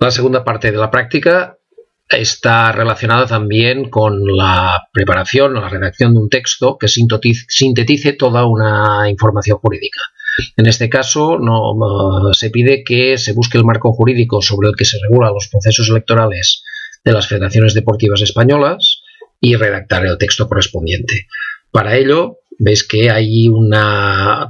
La segunda parte de la práctica está relacionada también con la preparación o la redacción de un texto que sintetice toda una información jurídica. En este caso, se pide que se busque el marco jurídico sobre el que se regulan los procesos electorales de las federaciones deportivas españolas y redactar el texto correspondiente. Para ello, veis que hay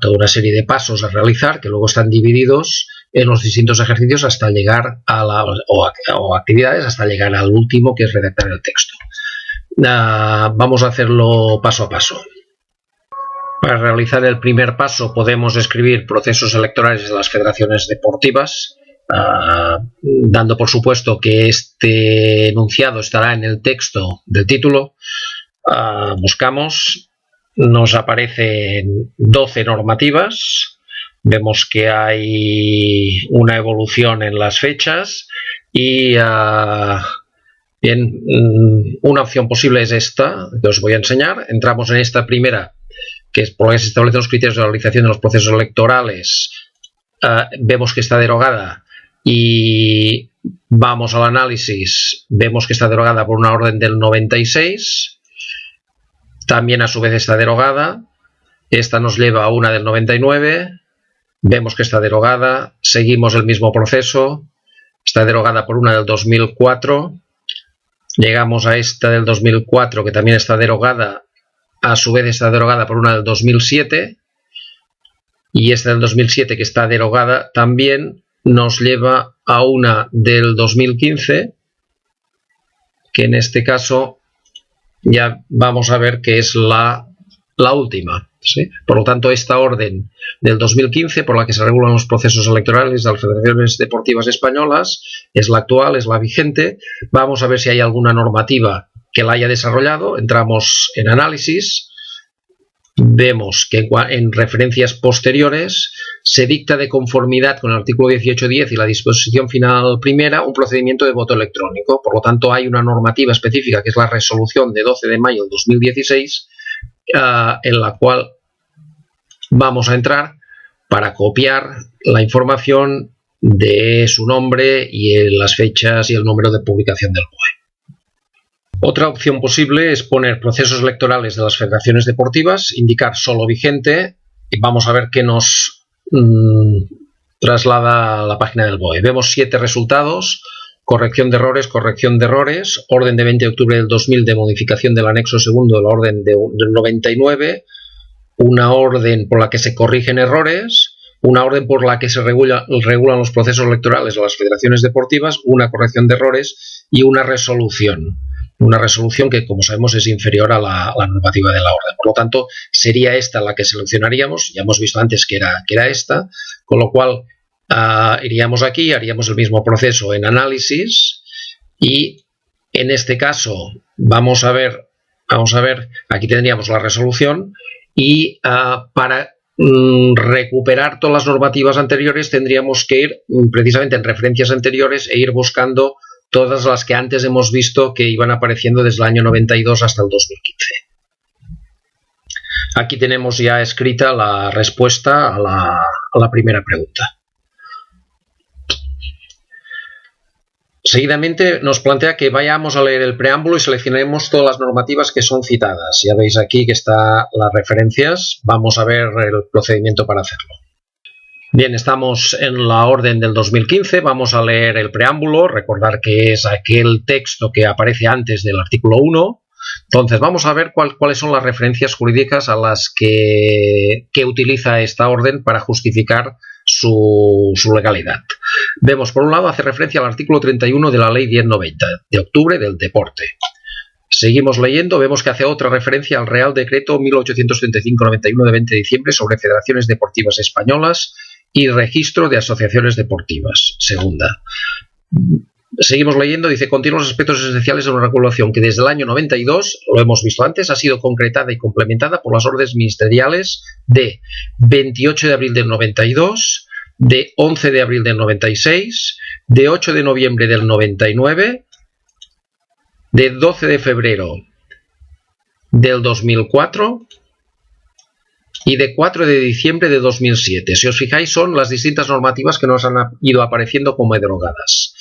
toda una serie de pasos a realizar que luego están divididos en los distintos ejercicios hasta llegar o actividades hasta llegar al último, que es redactar el texto. Vamos a hacerlo paso a paso. Para realizar el primer paso podemos escribir procesos electorales de las federaciones deportivas, dando por supuesto que este enunciado estará en el texto del título. Buscamos, nos aparecen 12 normativas. Vemos que hay una evolución en las fechas y bien, una opción posible es esta que os voy a enseñar. Entramos en esta primera, que es por la que se establecen los criterios de la realización de los procesos electorales. Vemos que está derogada y vamos al análisis. Vemos que está derogada por una orden del 96. También a su vez está derogada. Esta nos lleva a una del 99. Vemos que está derogada, seguimos el mismo proceso, está derogada por una del 2004, llegamos a esta del 2004 que también está derogada, a su vez está derogada por una del 2007 y esta del 2007 que está derogada también nos lleva a una del 2015 que en este caso ya vamos a ver que es la última. ¿Sí? Por lo tanto, esta orden del 2015, por la que se regulan los procesos electorales de las federaciones deportivas españolas, es la actual, es la vigente. Vamos a ver si hay alguna normativa que la haya desarrollado. Entramos en análisis. Vemos que en referencias posteriores se dicta de conformidad con el artículo 18.10 y la disposición final primera un procedimiento de voto electrónico. Por lo tanto, hay una normativa específica que es la resolución de 12 de mayo del 2016 en la cual vamos a entrar para copiar la información de su nombre y las fechas y el número de publicación del BOE. Otra opción posible es poner procesos electorales de las federaciones deportivas, indicar solo vigente y vamos a ver qué nos traslada a la página del BOE. Vemos 7 resultados. Corrección de errores, orden de 20 de octubre del 2000 de modificación del anexo segundo de la orden del 99, una orden por la que se corrigen errores, una orden por la que se regulan los procesos electorales de las federaciones deportivas, una corrección de errores y una resolución. Una resolución que, como sabemos, es inferior a la normativa de la orden. Por lo tanto, sería esta la que seleccionaríamos. Ya hemos visto antes que era esta, con lo cual iríamos aquí, haríamos el mismo proceso en análisis y en este caso vamos a ver, aquí tendríamos la resolución y para recuperar todas las normativas anteriores tendríamos que ir precisamente en referencias anteriores e ir buscando todas las que antes hemos visto que iban apareciendo desde el año 92 hasta el 2015. Aquí tenemos ya escrita la respuesta a la primera pregunta. Seguidamente nos plantea que vayamos a leer el preámbulo y seleccionemos todas las normativas que son citadas. Ya veis aquí que están las referencias. Vamos a ver el procedimiento para hacerlo. Bien, estamos en la orden del 2015. Vamos a leer el preámbulo. Recordar que es aquel texto que aparece antes del artículo 1. Entonces vamos a ver cuáles son las referencias jurídicas a las que utiliza esta orden para justificar su legalidad. Vemos, por un lado, hace referencia al artículo 31 de la Ley 1090 de octubre del deporte. Seguimos leyendo, vemos que hace otra referencia al Real Decreto 1835-91 de 20 de diciembre sobre federaciones deportivas españolas y registro de asociaciones deportivas. Segunda. Seguimos leyendo, dice, contiene los aspectos esenciales de una regulación que desde el año 92, lo hemos visto antes, ha sido concretada y complementada por las órdenes ministeriales de 28 de abril del 92, de 11 de abril del 96, de 8 de noviembre del 99, de 12 de febrero del 2004 y de 4 de diciembre de 2007. Si os fijáis, son las distintas normativas que nos han ido apareciendo como derogadas.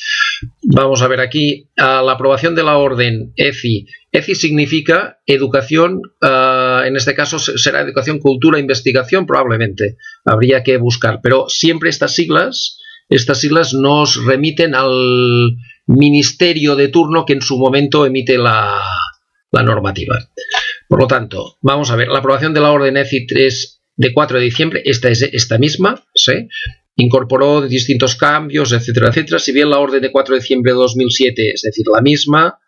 Vamos a ver aquí la aprobación de la orden ECI. ECI significa educación, en este caso será educación, cultura, investigación, probablemente. Habría que buscar, pero siempre estas siglas nos remiten al ministerio de turno que en su momento emite la normativa. Por lo tanto, vamos a ver, la aprobación de la orden ECI 3 de 4 de diciembre, esta es esta misma, ¿sí? Incorporó distintos cambios, etcétera, etcétera. Si bien la orden de 4 de diciembre de 2007 es decir, la misma,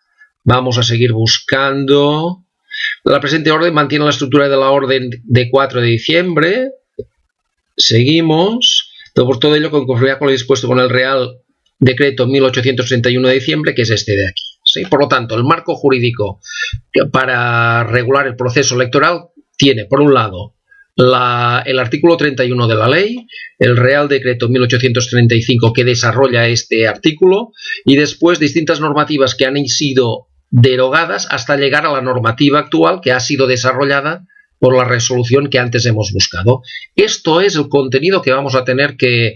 vamos a seguir buscando. La presente orden mantiene la estructura de la orden de 4 de diciembre. Seguimos. Por todo ello, con conformidad con lo dispuesto con el Real Decreto 1831 de diciembre, que es este de aquí, ¿sí? Por lo tanto, el marco jurídico para regular el proceso electoral tiene, por un lado, el artículo 31 de la ley, el Real Decreto 1835 que desarrolla este artículo, y después distintas normativas que han sido derogadas hasta llegar a la normativa actual que ha sido desarrollada por la resolución que antes hemos buscado. Esto es el contenido que vamos a tener que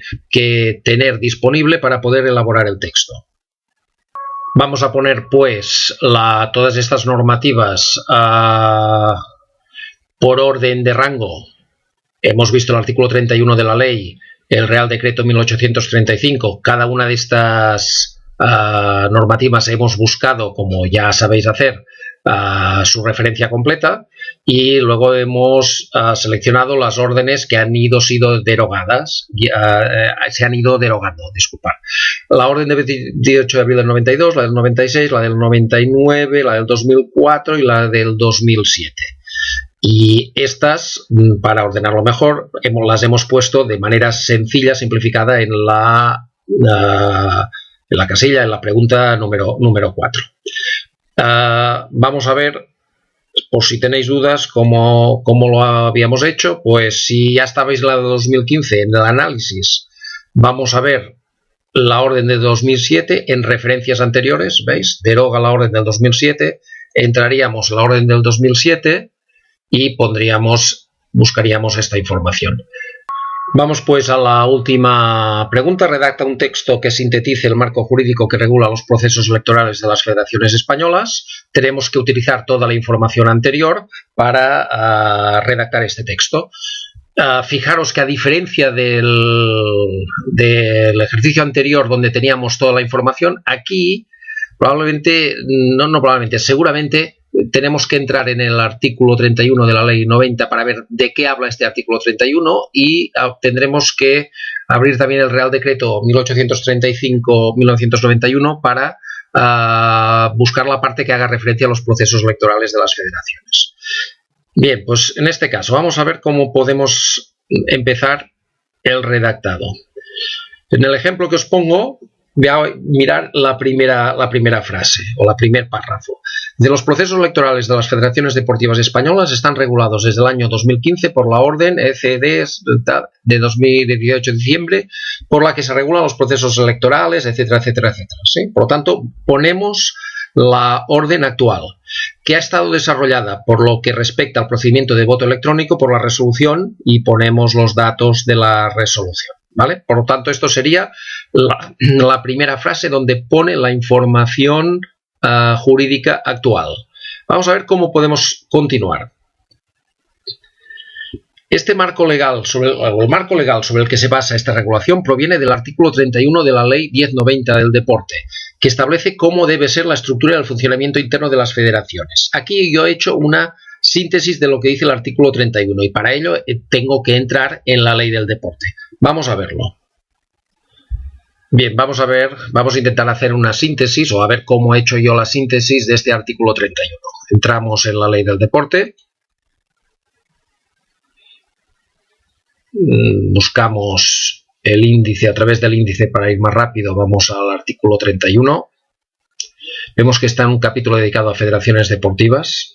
tener disponible para poder elaborar el texto. Vamos a poner pues todas estas normativas por orden de rango. Hemos visto el artículo 31 de la ley, el Real Decreto 1835. Cada una de estas normativas hemos buscado, como ya sabéis hacer, su referencia completa, y luego hemos seleccionado las órdenes que han sido derogadas, se han ido derogando, disculpad. La orden de 28 de abril del 92, la del 96, la del 99, la del 2004 y la del 2007. Y estas, para ordenarlo mejor, las hemos puesto de manera sencilla, simplificada en la casilla, en la pregunta número 4. Vamos a ver, por si tenéis dudas, cómo lo habíamos hecho. Pues si ya estabais la de 2015 en el análisis, vamos a ver la orden de 2007 en referencias anteriores, ¿veis? Deroga la orden del 2007, entraríamos en la orden del 2007 y buscaríamos esta información. Vamos pues a la última pregunta. Redacta un texto que sintetice el marco jurídico que regula los procesos electorales de las federaciones españolas. Tenemos que utilizar toda la información anterior para redactar este texto. Fijaros que a diferencia del ejercicio anterior donde teníamos toda la información, aquí seguramente tenemos que entrar en el artículo 31 de la ley 90 para ver de qué habla este artículo 31, y tendremos que abrir también el Real Decreto 1835-1991 para buscar la parte que haga referencia a los procesos electorales de las federaciones. Bien, pues en este caso vamos a ver cómo podemos empezar el redactado. En el ejemplo que os pongo, voy a mirar la primera frase o la primer párrafo. De los procesos electorales de las federaciones deportivas españolas están regulados desde el año 2015 por la orden ECD de 2018 de diciembre, por la que se regulan los procesos electorales, etcétera, etcétera, etcétera, ¿sí? Por lo tanto, ponemos la orden actual, que ha estado desarrollada por lo que respecta al procedimiento de voto electrónico por la resolución, y ponemos los datos de la resolución, ¿vale? Por lo tanto, esto sería la primera frase donde pone la información jurídica actual. Vamos a ver cómo podemos continuar. El marco legal sobre el que se basa esta regulación proviene del artículo 31 de la Ley 1090 del deporte, que establece cómo debe ser la estructura y el funcionamiento interno de las federaciones. Aquí yo he hecho una síntesis de lo que dice el artículo 31 y para ello tengo que entrar en la ley del deporte. Vamos a verlo. Bien, vamos a intentar hacer una síntesis, o a ver cómo he hecho yo la síntesis de este artículo 31. Entramos en la ley del deporte. Buscamos el índice, a través del índice para ir más rápido, vamos al artículo 31. Vemos que está en un capítulo dedicado a federaciones deportivas.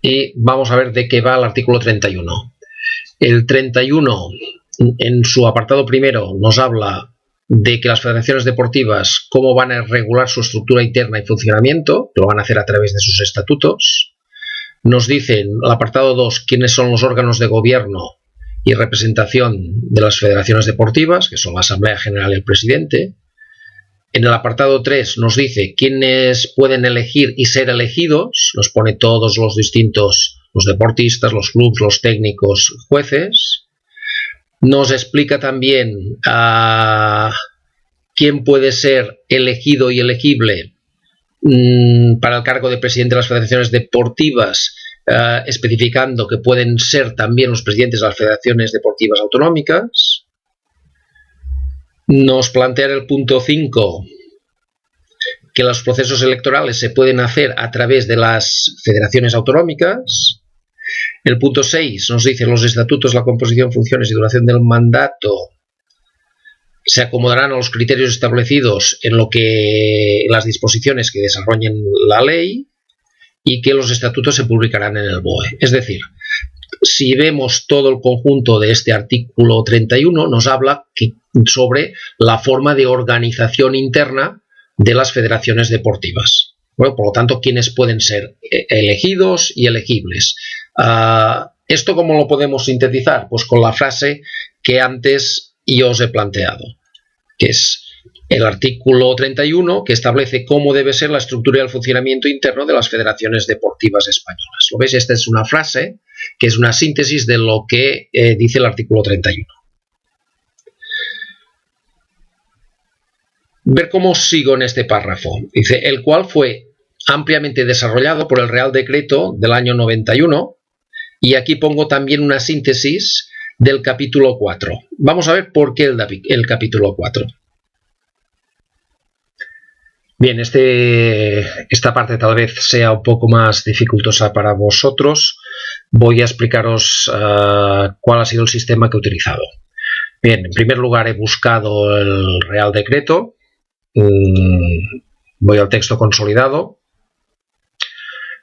Y vamos a ver de qué va el artículo 31. El 31, en su apartado primero, nos habla de que las federaciones deportivas, cómo van a regular su estructura interna y funcionamiento, lo van a hacer a través de sus estatutos. Nos dice en el apartado 2 quiénes son los órganos de gobierno y representación de las federaciones deportivas, que son la Asamblea General y el presidente. En el apartado 3 nos dice quiénes pueden elegir y ser elegidos, nos pone todos los distintos, los deportistas, los clubes, los técnicos, jueces. Nos explica también quién puede ser elegido y elegible para el cargo de presidente de las federaciones deportivas, especificando que pueden ser también los presidentes de las federaciones deportivas autonómicas. Nos plantea el punto 5 que los procesos electorales se pueden hacer a través de las federaciones autonómicas. El punto 6 nos dice los estatutos, la composición, funciones y duración del mandato se acomodarán a los criterios establecidos en las disposiciones que desarrollen la ley, y que los estatutos se publicarán en el BOE. Es decir, si vemos todo el conjunto de este artículo 31, nos habla sobre la forma de organización interna de las federaciones deportivas. Bueno, por lo tanto, quiénes pueden ser elegidos y elegibles. ¿Esto cómo lo podemos sintetizar? Pues con la frase que antes yo os he planteado, que es el artículo 31, que establece cómo debe ser la estructura y el funcionamiento interno de las federaciones deportivas españolas. ¿Lo veis? Esta es una frase que es una síntesis de lo que dice el artículo 31. Ver cómo sigo en este párrafo. Dice, el cual fue ampliamente desarrollado por el Real Decreto del año 91, y aquí pongo también una síntesis del capítulo 4. Vamos a ver por qué el capítulo 4. Bien, esta parte tal vez sea un poco más dificultosa para vosotros. Voy a explicaros cuál ha sido el sistema que he utilizado. Bien, en primer lugar he buscado el Real Decreto. Voy al texto consolidado.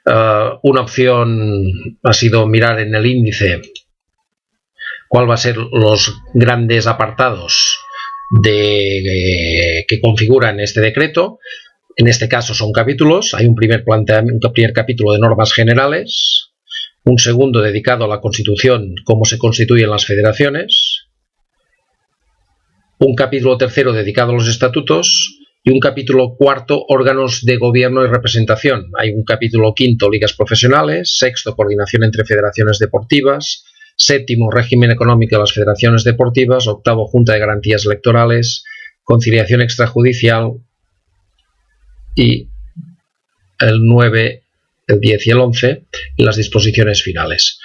Una opción ha sido mirar en el índice cuál va a ser los grandes apartados que configuran este decreto. En este caso son capítulos. Hay un primer capítulo de normas generales, un segundo dedicado a la Constitución, cómo se constituyen las federaciones, un capítulo tercero dedicado a los estatutos y un capítulo cuarto, órganos de gobierno y representación. Hay un capítulo quinto, ligas profesionales, sexto, coordinación entre federaciones deportivas, séptimo, régimen económico de las federaciones deportivas, octavo, junta de garantías electorales, conciliación extrajudicial, y el 9, el 10 y el 11, las disposiciones finales.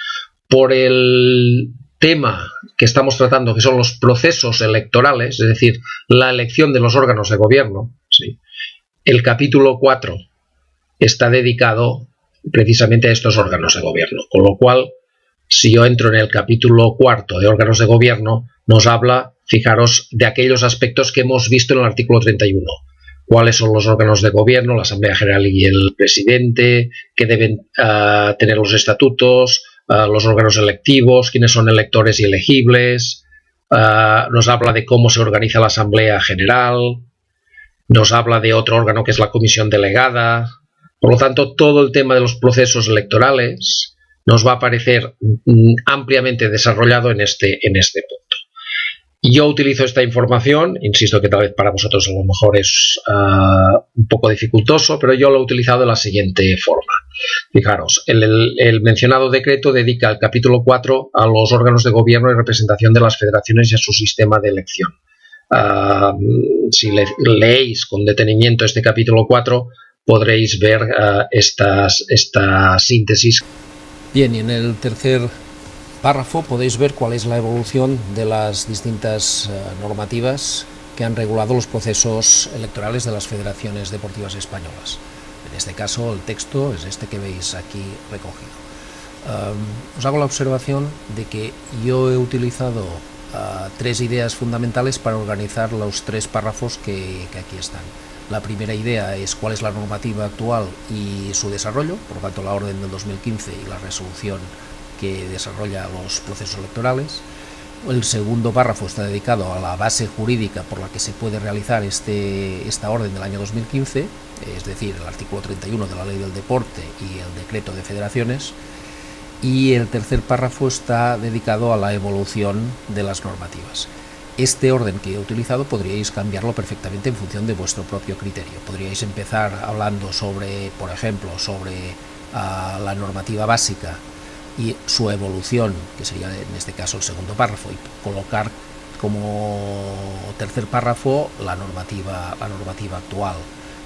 Por el tema que estamos tratando, que son los procesos electorales, es decir, la elección de los órganos de gobierno, ¿sí?, el capítulo 4 está dedicado precisamente a estos órganos de gobierno, con lo cual, si yo entro en el capítulo 4 de órganos de gobierno, nos habla, fijaros, de aquellos aspectos que hemos visto en el artículo 31. Cuáles son los órganos de gobierno, la Asamblea General y el presidente, que deben tener los estatutos, los órganos electivos, quiénes son electores y elegibles. Nos habla de cómo se organiza la Asamblea General. Nos habla de otro órgano que es la Comisión Delegada. Por lo tanto, todo el tema de los procesos electorales nos va a aparecer ampliamente desarrollado en este punto. Yo utilizo esta información, insisto que tal vez para vosotros a lo mejor es un poco dificultoso, pero yo lo he utilizado de la siguiente forma. Fijaros, el mencionado decreto dedica el capítulo 4 a los órganos de gobierno y representación de las federaciones y a su sistema de elección. Si leéis con detenimiento este capítulo 4, podréis ver esta síntesis. Bien, y en el tercer párrafo podéis ver cuál es la evolución de las distintas normativas que han regulado los procesos electorales de las federaciones deportivas españolas. En este caso, el texto es este que veis aquí recogido. Os hago la observación de que yo he utilizado tres ideas fundamentales para organizar los tres párrafos que aquí están. La primera idea es cuál es la normativa actual y su desarrollo, por lo tanto la orden del 2015 y la resolución que desarrolla los procesos electorales. El segundo párrafo está dedicado a la base jurídica por la que se puede realizar esta orden del año 2015, es decir, el artículo 31 de la Ley del Deporte y el Decreto de Federaciones. y el tercer párrafo está dedicado a la evolución de las normativas. Este orden que he utilizado podríais cambiarlo perfectamente en función de vuestro propio criterio. Podríais empezar hablando sobre, por ejemplo, sobre la normativa básica y su evolución, que sería en este caso el segundo párrafo, y colocar como tercer párrafo la normativa actual.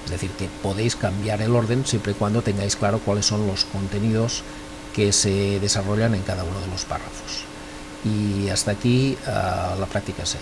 Es decir, que podéis cambiar el orden siempre y cuando tengáis claro cuáles son los contenidos que se desarrollan en cada uno de los párrafos. Y hasta aquí la práctica 6.